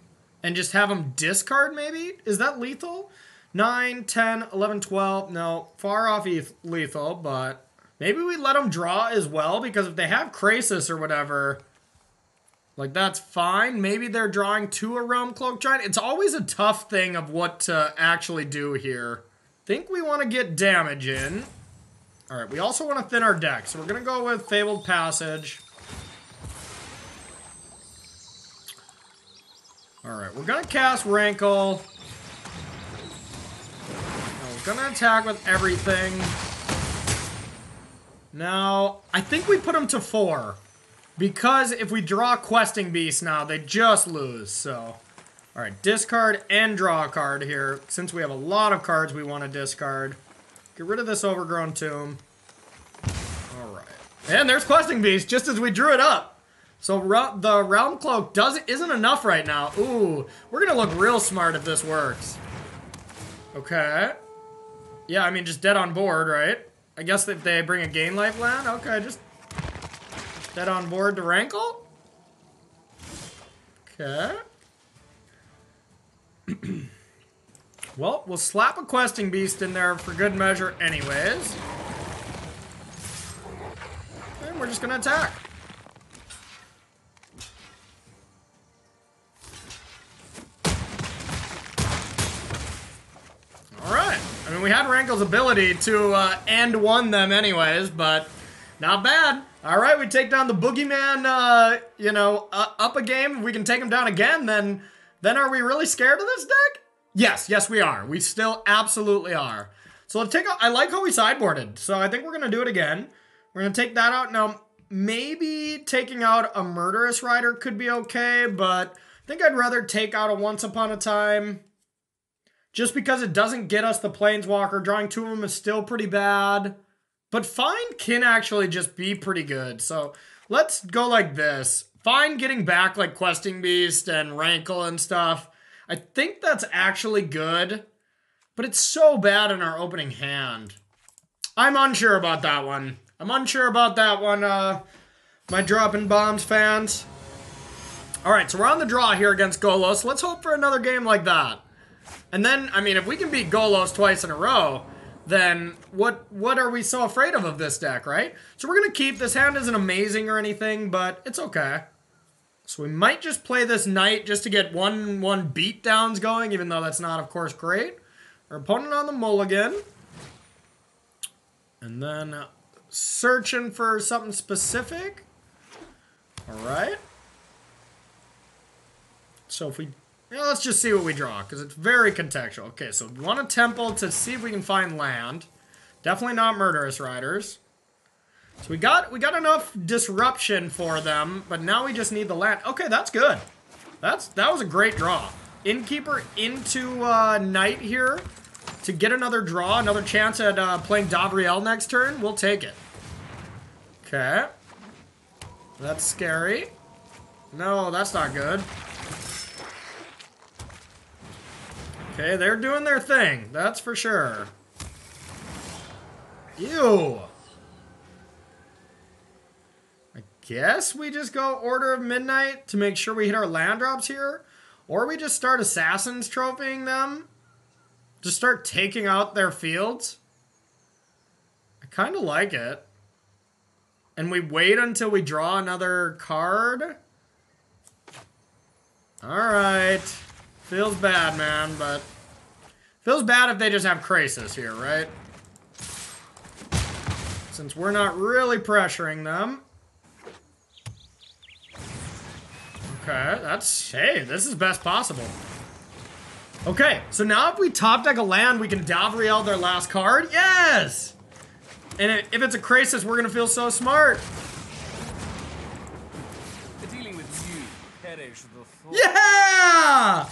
and just have him discard, maybe? Is that lethal? 9, 10, 11, 12. No, far off lethal, but maybe we let them draw as well, because if they have Krasis or whatever, like, that's fine. Maybe they're drawing to a Realm Cloak Giant. It's always a tough thing of what to actually do here. Think we want to get damage in. All right, we also want to thin our deck, so we're going to go with Fabled Passage. All right, we're going to cast Rankle. We're going to attack with everything. Now, I think we put them to 4. Because if we draw Questing Beast now, they just lose, so. All right, discard and draw a card here. Since we have a lot of cards we want to discard. Get rid of this Overgrown Tomb. All right. And there's Questing Beast, just as we drew it up. So the Realm Cloak isn't enough right now. Ooh, we're going to look real smart if this works. Okay. Yeah, I mean, just dead on board, right? I guess if they bring a Gain Life land, okay, just dead on board to Rankle. Okay. Well, we'll slap a Questing Beast in there for good measure anyways. And we're just going to attack. Alright. I mean, we had Rankle's ability to end one them anyways, but not bad. Alright, we take down the Boogeyman, you know, up a game. If we can take him down again, then are we really scared of this deck? Yes, we are. We still absolutely are. So let's take out, I like how we sideboarded. So I think we're going to do it again. We're going to take that out. Now, maybe taking out a Murderous Rider could be okay, but I think I'd rather take out a Once Upon a Time. Just because it doesn't get us the Planeswalker. Drawing 2 of them is still pretty bad. But Find can actually just be pretty good. So let's go like this. Find getting back like Questing Beast and Rankle and stuff. I think that's actually good, but it's so bad in our opening hand. I'm unsure about that one. My Droppin Baums fans. All right, so we're on the draw here against Golos. Let's hope for another game like that. And then, I mean, if we can beat Golos twice in a row, then what are we so afraid of this deck, right? So we're going to keep, this hand isn't amazing or anything, but it's okay. So we might just play this Knight just to get one beatdowns going, even though that's not, of course, great. Our opponent on the mulligan. And then searching for something specific. All right. So if we, let's just see what we draw, because it's very contextual. Okay, so we want a Temple to see if we can find land. Definitely not Murderous Riders. So we got enough disruption for them, but now we just need the land. Okay, that's good. That was a great draw. Innkeeper into Knight here to get another draw, another chance at playing Davriel next turn. We'll take it. Okay. That's scary. No, that's not good. Okay, they're doing their thing. That's for sure. Ew. I guess we just go Order of Midnight to make sure we hit our land drops here. Or we just start Assassins trophying them. Just start taking out their fields. I kind of like it. And we wait until we draw another card. Alright. Feels bad, man, but feels bad if they just have Krasis here, right? Since we're not really pressuring them. Okay, hey, this is best possible. Okay, so now if we top deck a land, we can Davriel their last card. Yes! And if it's a Krasis, we're gonna feel so smart. Perish the thought. Yeah!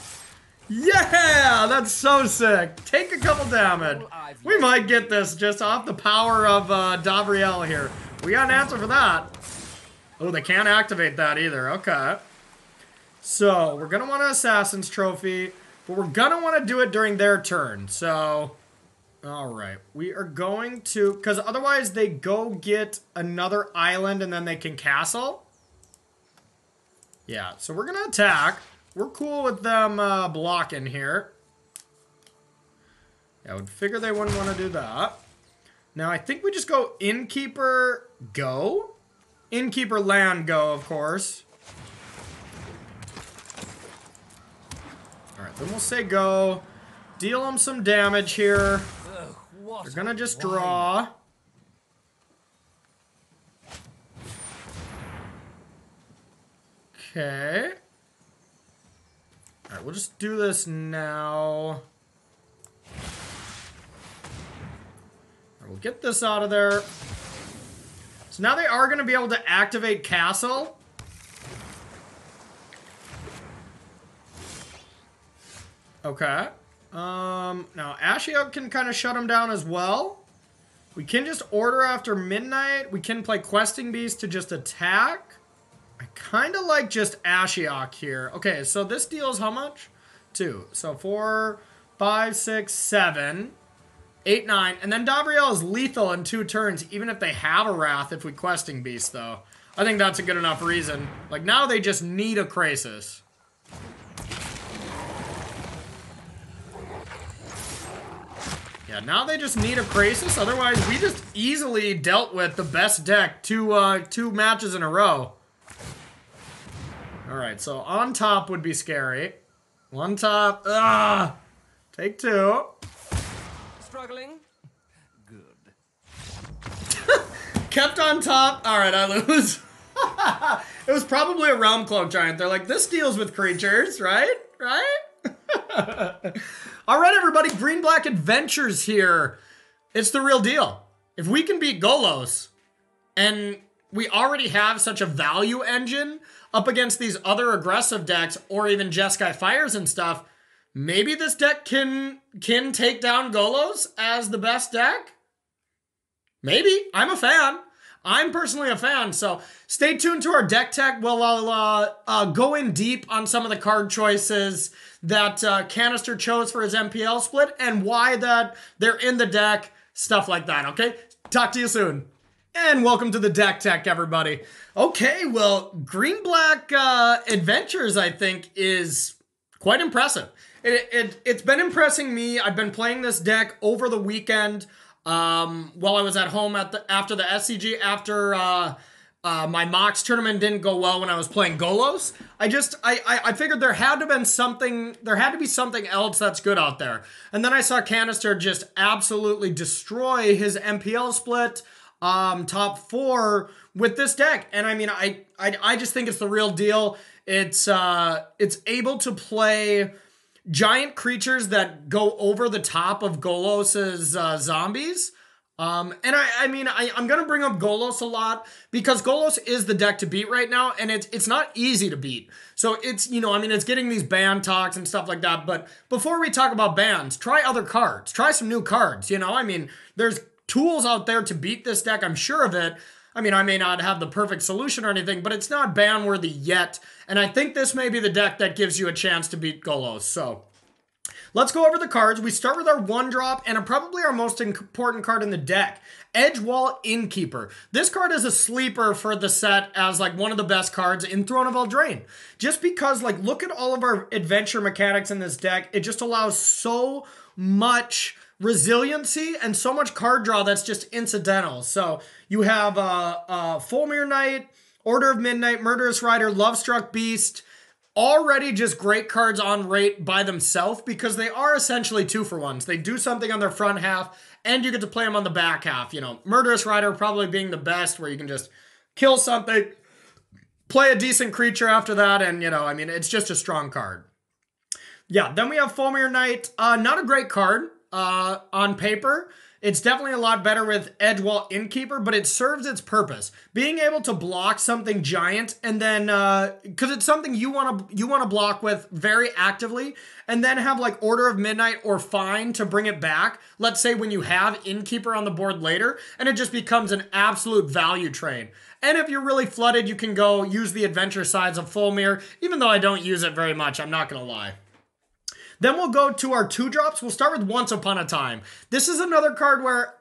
Yeah! That's so sick. Take a couple damage. We might get this just off the power of Davriel here. We got an answer for that. Oh, they can't activate that either. Okay. So, we're going to want an Assassin's Trophy, but we're going to want to do it during their turn. So, alright. We are going to... Because otherwise they go get another island and then they can castle. Yeah, so we're going to attack. We're cool with them blocking here. Yeah, I would figure they wouldn't want to do that. Now, I think we just go Innkeeper, go. Innkeeper, land, go, of course. Alright, then we'll say go. Deal them some damage here. They're gonna just draw. Okay. Alright, we'll just do this now. Alright, we'll get this out of there. So now they are going to be able to activate Castle. Okay. Now Ashiok can kind of shut them down as well. We can just order after midnight. We can play Questing Beast to just attack. I kind of like just Ashiok here. Okay, so this deals how much? 2. So 4, 5, 6, 7, 8, 9. And then Davriel is lethal in 2 turns, even if they have a Wrath if we Questing Beast, though. I think that's a good enough reason. Like, now they just need a Krasis. Yeah, now they just need a Krasis. Otherwise, we just easily dealt with the best deck 2 matches in a row. Alright, so on top would be scary. One top. Ah! Take 2. Struggling? Good. Kept on top. Alright, I lose. It was probably a Realm Cloak Giant. They're like, this deals with creatures, right? Right? Alright, everybody. Green-Black Adventures here. It's the real deal. If we can beat Golos, and we already have such a value engine up against these other aggressive decks, or even Jeskai Fires and stuff, maybe this deck can take down Golos as the best deck? Maybe. I'm a fan. I'm personally a fan, so stay tuned to our deck tech. We'll go in deep on some of the card choices that Canister chose for his MPL split and why that they're in the deck, stuff like that, okay? Talk to you soon. And welcome to the deck tech, everybody. Okay, well, Green-Black Adventures, I think, is quite impressive. It's been impressing me. I've been playing this deck over the weekend while I was at home after the SCG, after my Mox tournament didn't go well when I was playing Golos. I figured there had to be something else that's good out there. And then I saw Canister just absolutely destroy his MPL split, top 4 with this deck. And I mean, I just think it's the real deal. It's able to play giant creatures that go over the top of Golos's zombies. And I'm going to bring up Golos a lot because Golos is the deck to beat right now, and it's not easy to beat. So it's, it's getting these ban talks and stuff like that. But before we talk about bans, try other cards. Try some new cards, there's tools out there to beat this deck, I'm sure of it. I mean, I may not have the perfect solution or anything, but it's not ban-worthy yet. And I think this may be the deck that gives you a chance to beat Golos. So let's go over the cards. We start with our 1-drop and probably our most important card in the deck, Edgewall Innkeeper. This card is a sleeper for the set as like one of the best cards in Throne of Eldraine. Just because, like, look at all of our adventure mechanics in this deck. It just allows so much resiliency and so much card draw that's just incidental. So you have Fulmir Knight, Order of Midnight, Murderous Rider, Lovestruck Beast, already just great cards on rate by themselves because they are essentially 2-for-1s. They do something on their front half and you get to play them on the back half. Murderous Rider probably being the best, where you can just kill something, play a decent creature after that, and it's just a strong card. Yeah, then we have Fulmir Knight. Not a great card on paper. It's definitely a lot better with Edgewall Innkeeper, but it serves its purpose. Being able to block something giant and then, because it's something you want to block with very actively, and then have like Order of Midnight or Fine to bring it back. Let's say when you have Innkeeper on the board later, and it just becomes an absolute value trade. And if you're really flooded, you can go use the Adventure Sides of Fulmir, even though I don't use it very much, I'm not going to lie. Then we'll go to our 2-drops. We'll start with Once Upon a Time. This is another card where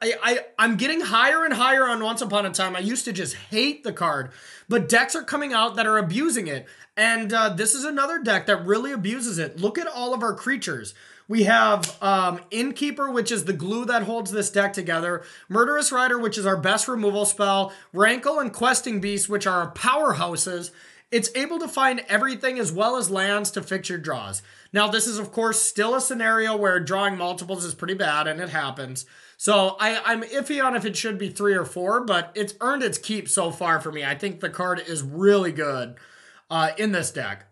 I'm getting higher and higher on Once Upon a Time. I used to just hate the card, but decks are coming out that are abusing it. And this is another deck that really abuses it. Look at all of our creatures. We have Innkeeper, which is the glue that holds this deck together. Murderous Rider, which is our best removal spell. Rankle and Questing Beast, which are our powerhouses. It's able to find everything as well as lands to fix your draws. Now, this is, of course, still a scenario where drawing multiples is pretty bad, and it happens. So I'm iffy on if it should be 3 or 4, but it's earned its keep so far for me. I think the card is really good in this deck.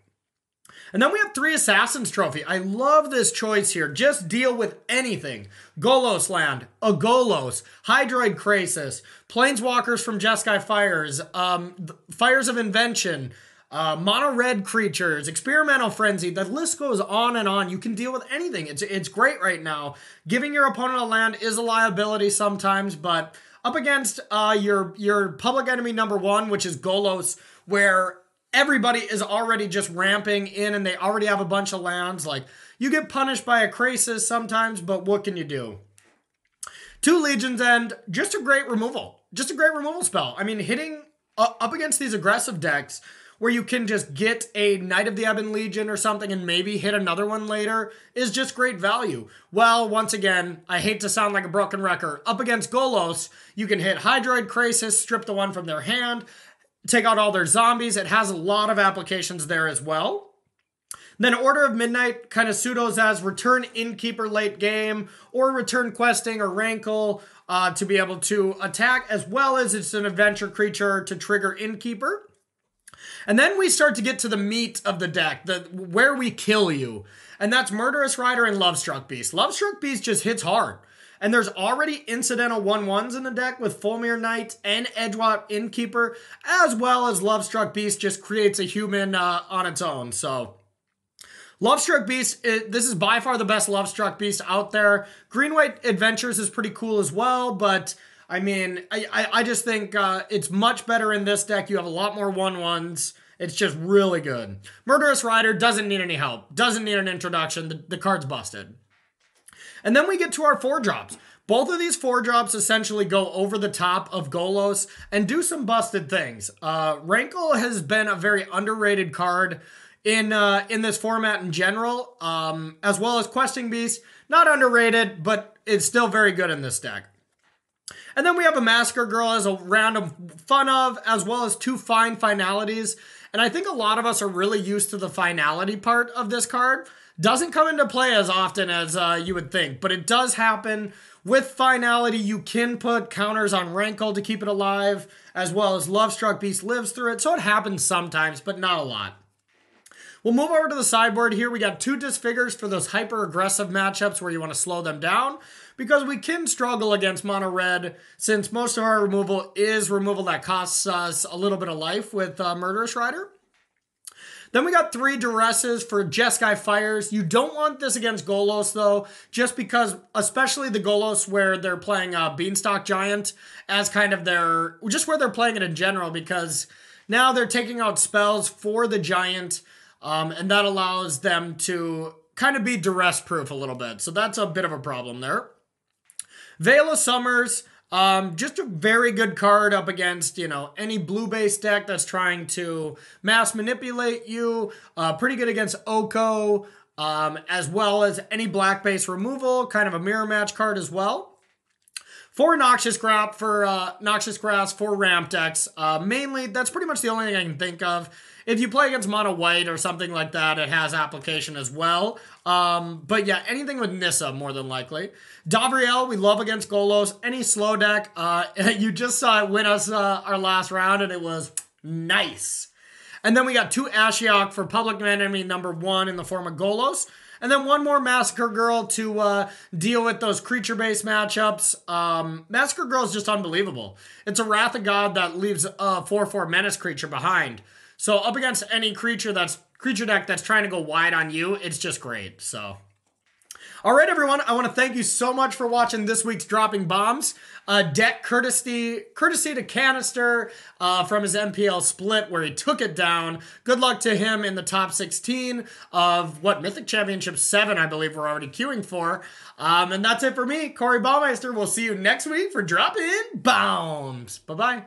And then we have 3 Assassin's Trophy. I love this choice here. Just deal with anything. Golos Land, Agolos, Hydroid Krasis, Planeswalkers from Jeskai Fires, Fires of Invention, Mono Red creatures, Experimental Frenzy. The list goes on and on. You can deal with anything. It's great right now. Giving your opponent a land is a liability sometimes, but up against your public enemy number 1, which is Golos, where everybody is already just ramping in and they already have a bunch of lands. Like, you get punished by a Krasis sometimes, but what can you do? 2 Legion's End, just a great removal. Just a great removal spell. I mean, hitting up against these aggressive decks where you can just get a Knight of the Ebon Legion or something and maybe hit another one later is just great value. Well, once again, I hate to sound like a broken record. Up against Golos, you can hit Hydroid Krasis, strip the one from their hand, take out all their zombies. It has a lot of applications there as well. Then Order of Midnight kind of pseudos as return Innkeeper late game or return Questing or Rankle to be able to attack, as well as it's an adventure creature to trigger Innkeeper. And then we start to get to the meat of the deck, where we kill you. And that's Murderous Rider and Lovestruck Beast. Lovestruck Beast just hits hard. And there's already incidental 1/1s in the deck with Fulmir Knight and Edgewall Innkeeper, as well as Lovestruck Beast just creates a human on its own. So Lovestruck Beast, this is by far the best Lovestruck Beast out there. Green-White Adventures is pretty cool as well, but I mean, I just think it's much better in this deck. You have a lot more 1/1s. It's just really good. Murderous Rider doesn't need any help. Doesn't need an introduction. The card's busted. And then we get to our 4-drops. Both of these 4-drops essentially go over the top of Golos and do some busted things. Rankle has been a very underrated card in this format in general, as well as Questing Beast. Not underrated, but it's still very good in this deck. And then we have a Massacre Girl as a random fun of, as well as 2 Fine Finalities. And I think a lot of us are really used to the finality part of this card. Doesn't come into play as often as you would think, but it does happen. With Finality, you can put counters on Rankle to keep it alive, as well as Lovestruck Beast lives through it, so it happens sometimes, but not a lot. We'll move over to the sideboard here. We got 2 Disfigures for those hyper-aggressive matchups where you want to slow them down, because we can struggle against Mono Red, since most of our removal is removal that costs us a little bit of life with Murderous Rider. Then we got 3 Duresses for Jeskai Fires. You don't want this against Golos, though, just because, especially the Golos where they're playing Beanstalk Giant as kind of their, just where they're playing it in general, because now they're taking out spells for the Giant, and that allows them to kind of be duress-proof a little bit. So that's a bit of a problem there. Veil of Summers, just a very good card up against, any blue-based deck that's trying to mass manipulate you. Pretty good against Oko, as well as any black-based removal. Kind of a mirror match card as well. 4 Noxious Grass for ramp decks. Mainly, that's pretty much the only thing I can think of. If you play against Mono White or something like that, it has application as well. But yeah, anything with Nissa, more than likely. Davriel, we love against Golos. Any slow deck, you just saw it win us our last round, and it was nice. And then we got 2 Ashiok for public enemy number 1 in the form of Golos. And then one more Massacre Girl to deal with those creature-based matchups. Massacre Girl is just unbelievable. It's a Wrath of God that leaves a 4/4 menace creature behind. So up against any creature deck that's trying to go wide on you, it's just great. So, all right, everyone. I want to thank you so much for watching this week's Dropping Bombs. Deck courtesy to Canister from his MPL split where he took it down. Good luck to him in the top 16 of Mythic Championship 7, I believe we're already queuing for. And that's it for me, Corey Baumeister. We'll see you next week for Droppin Baums. Bye-bye.